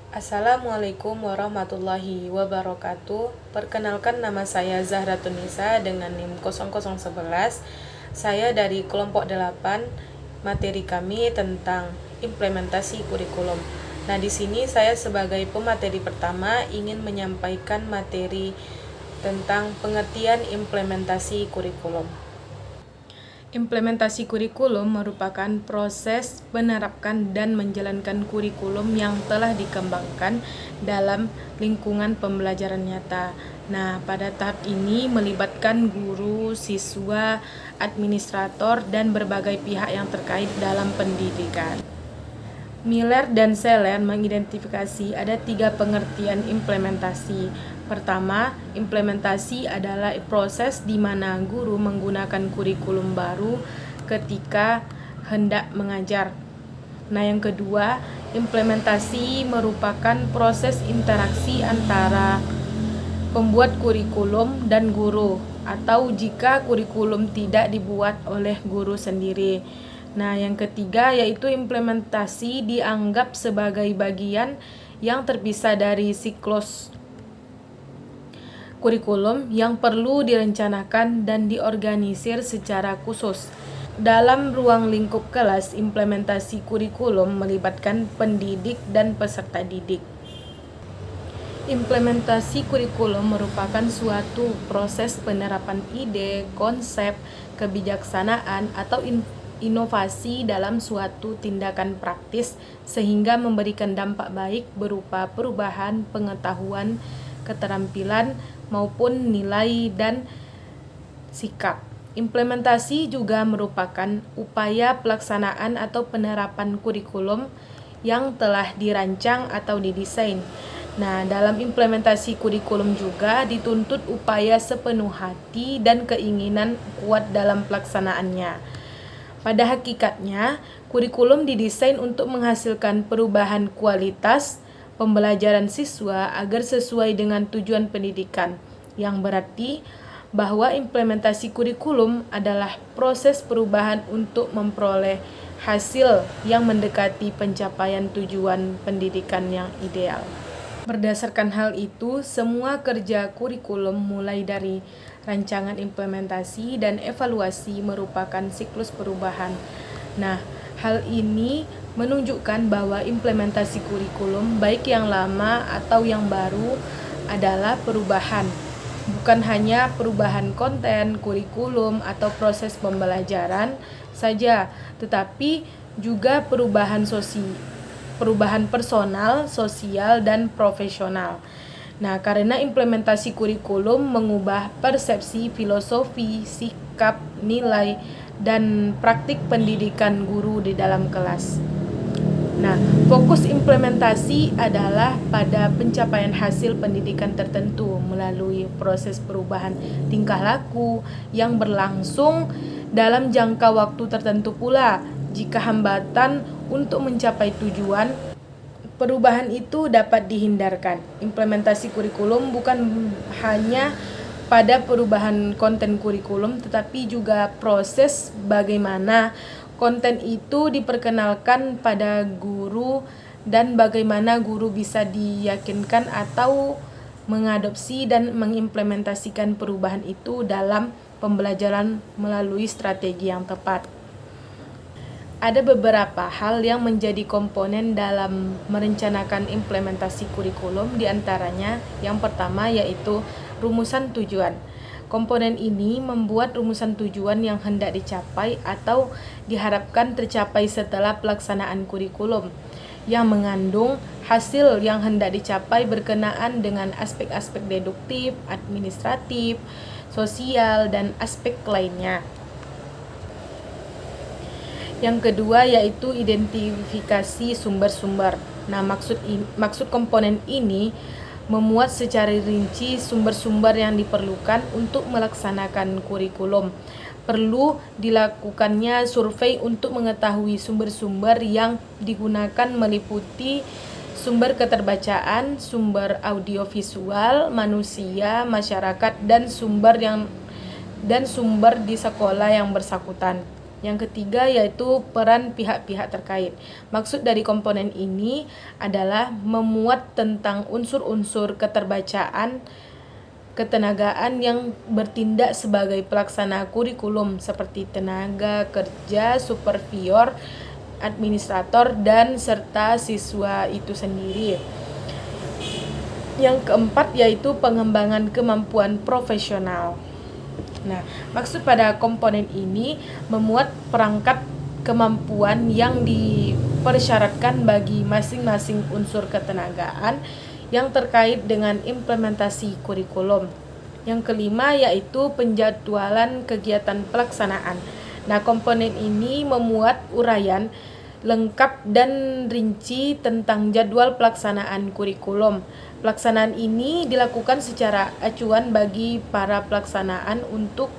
Assalamualaikum warahmatullahi wabarakatuh. Perkenalkan, nama saya Zahra Tunisa dengan NIM 0011. Saya dari kelompok 8. Materi kami tentang implementasi kurikulum. Nah, di sini saya sebagai pemateri pertama ingin menyampaikan materi tentang pengertian implementasi kurikulum. Implementasi kurikulum merupakan proses menerapkan dan menjalankan kurikulum yang telah dikembangkan dalam lingkungan pembelajaran nyata. Nah, pada tahap ini melibatkan guru, siswa, administrator, dan berbagai pihak yang terkait dalam pendidikan. Miller dan Seller mengidentifikasi ada 3 pengertian implementasi. Pertama, implementasi adalah proses di mana guru menggunakan kurikulum baru ketika hendak mengajar. Nah, yang kedua, implementasi merupakan proses interaksi antara pembuat kurikulum dan guru, atau jika kurikulum tidak dibuat oleh guru sendiri. Nah, yang ketiga yaitu implementasi dianggap sebagai bagian yang terpisah dari siklus kurikulum yang perlu direncanakan dan diorganisir secara khusus. Dalam ruang lingkup kelas, implementasi kurikulum melibatkan pendidik dan peserta didik. Implementasi kurikulum merupakan suatu proses penerapan ide, konsep, kebijaksanaan, atau inovasi dalam suatu tindakan praktis sehingga memberikan dampak baik berupa perubahan pengetahuan, keterampilan, maupun nilai dan sikap. Implementasi juga merupakan upaya pelaksanaan atau penerapan kurikulum yang telah dirancang atau didesain. Nah, dalam implementasi kurikulum juga dituntut upaya sepenuh hati dan keinginan kuat dalam pelaksanaannya. Pada hakikatnya, kurikulum didesain untuk menghasilkan perubahan kualitas pembelajaran siswa agar sesuai dengan tujuan pendidikan, yang berarti bahwa implementasi kurikulum adalah proses perubahan untuk memperoleh hasil yang mendekati pencapaian tujuan pendidikan yang ideal. Berdasarkan hal itu, semua kerja kurikulum mulai dari rancangan implementasi dan evaluasi merupakan siklus perubahan. Nah, hal ini menunjukkan bahwa implementasi kurikulum, baik yang lama atau yang baru, adalah perubahan. Bukan hanya perubahan konten, kurikulum, atau proses pembelajaran saja, tetapi juga perubahan personal, sosial, dan profesional. Nah, karena implementasi kurikulum mengubah persepsi, filosofi, sikap, nilai, dan praktik pendidikan guru di dalam kelas. Nah, fokus implementasi adalah pada pencapaian hasil pendidikan tertentu melalui proses perubahan tingkah laku yang berlangsung dalam jangka waktu tertentu pula. Jika hambatan untuk mencapai tujuan, perubahan itu dapat dihindarkan. Implementasi kurikulum bukan hanya pada perubahan konten kurikulum, tetapi juga proses bagaimana konten itu diperkenalkan pada guru dan bagaimana guru bisa diyakinkan atau mengadopsi dan mengimplementasikan perubahan itu dalam pembelajaran melalui strategi yang tepat. Ada beberapa hal yang menjadi komponen dalam merencanakan implementasi kurikulum, diantaranya yang pertama yaitu rumusan tujuan. Komponen ini membuat rumusan tujuan yang hendak dicapai atau diharapkan tercapai setelah pelaksanaan kurikulum, yang mengandung hasil yang hendak dicapai berkenaan dengan aspek-aspek deduktif, administratif, sosial, dan aspek lainnya. Yang kedua yaitu identifikasi sumber-sumber. Nah, maksud komponen ini memuat secara rinci sumber-sumber yang diperlukan untuk melaksanakan kurikulum. Perlu dilakukannya survei untuk mengetahui sumber-sumber yang digunakan meliputi sumber keterbacaan, sumber audiovisual, manusia, masyarakat, dan sumber di sekolah yang bersangkutan. Yang ketiga yaitu peran pihak-pihak terkait. Maksud dari komponen ini adalah memuat tentang unsur-unsur keterbacaan, ketenagaan yang bertindak sebagai pelaksana kurikulum seperti tenaga kerja, supervisor, administrator, dan serta siswa itu sendiri. Yang keempat yaitu pengembangan kemampuan profesional. Nah, maksud pada komponen ini memuat perangkat kemampuan yang dipersyaratkan bagi masing-masing unsur ketenagaan yang terkait dengan implementasi kurikulum. Yang kelima yaitu penjadwalan kegiatan pelaksanaan. Nah, komponen ini memuat uraian lengkap dan rinci tentang jadwal pelaksanaan kurikulum. Pelaksanaan ini dilakukan secara acuan bagi para pelaksanaan untuk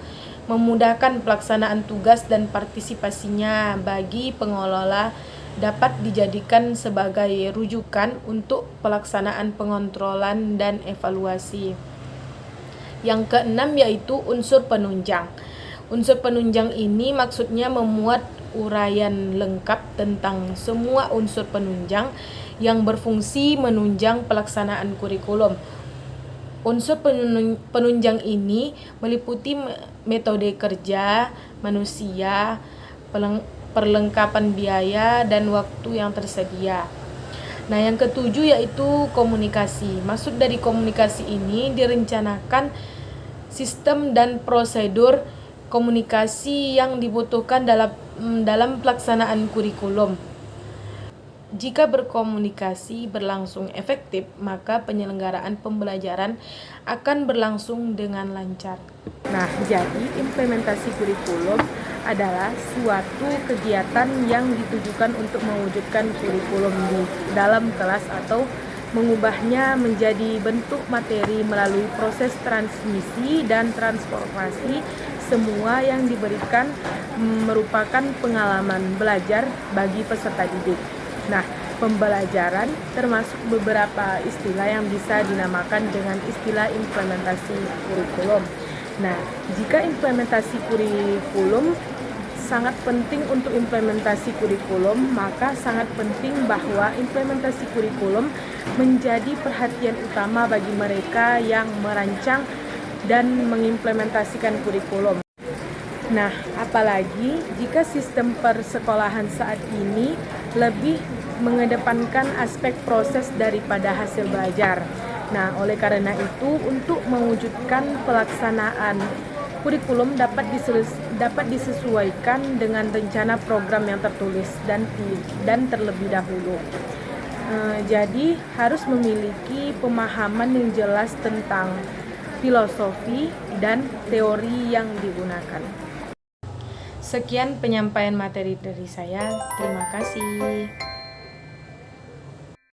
memudahkan pelaksanaan tugas dan partisipasinya bagi pengelola dapat dijadikan sebagai rujukan untuk pelaksanaan pengontrolan dan evaluasi. Yang keenam yaitu unsur penunjang. Unsur penunjang ini maksudnya memuat uraian lengkap tentang semua unsur penunjang yang berfungsi menunjang pelaksanaan kurikulum. Unsur penunjang ini meliputi metode kerja, manusia, perlengkapan biaya, dan waktu yang tersedia. Nah, yang ketujuh yaitu komunikasi. Maksud dari komunikasi ini direncanakan sistem dan prosedur komunikasi yang dibutuhkan dalam pelaksanaan kurikulum. Jika berkomunikasi berlangsung efektif, maka penyelenggaraan pembelajaran akan berlangsung dengan lancar. Nah, jadi implementasi kurikulum adalah suatu kegiatan yang ditujukan untuk mewujudkan kurikulum di dalam kelas atau mengubahnya menjadi bentuk materi melalui proses transmisi dan transformasi. Semua yang diberikan merupakan pengalaman belajar bagi peserta didik. Nah, pembelajaran termasuk beberapa istilah yang bisa dinamakan dengan istilah implementasi kurikulum. Nah, jika implementasi kurikulum sangat penting untuk implementasi kurikulum, maka sangat penting bahwa implementasi kurikulum menjadi perhatian utama bagi mereka yang merancang dan mengimplementasikan kurikulum. Nah, apalagi jika sistem persekolahan saat ini lebih mengedepankan aspek proses daripada hasil belajar. Nah, oleh karena itu, untuk mewujudkan pelaksanaan kurikulum dapat disesuaikan dengan rencana program yang tertulis dan terlebih dahulu. Jadi harus memiliki pemahaman yang jelas tentang filosofi dan teori yang digunakan. Sekian penyampaian materi dari saya. Terima kasih.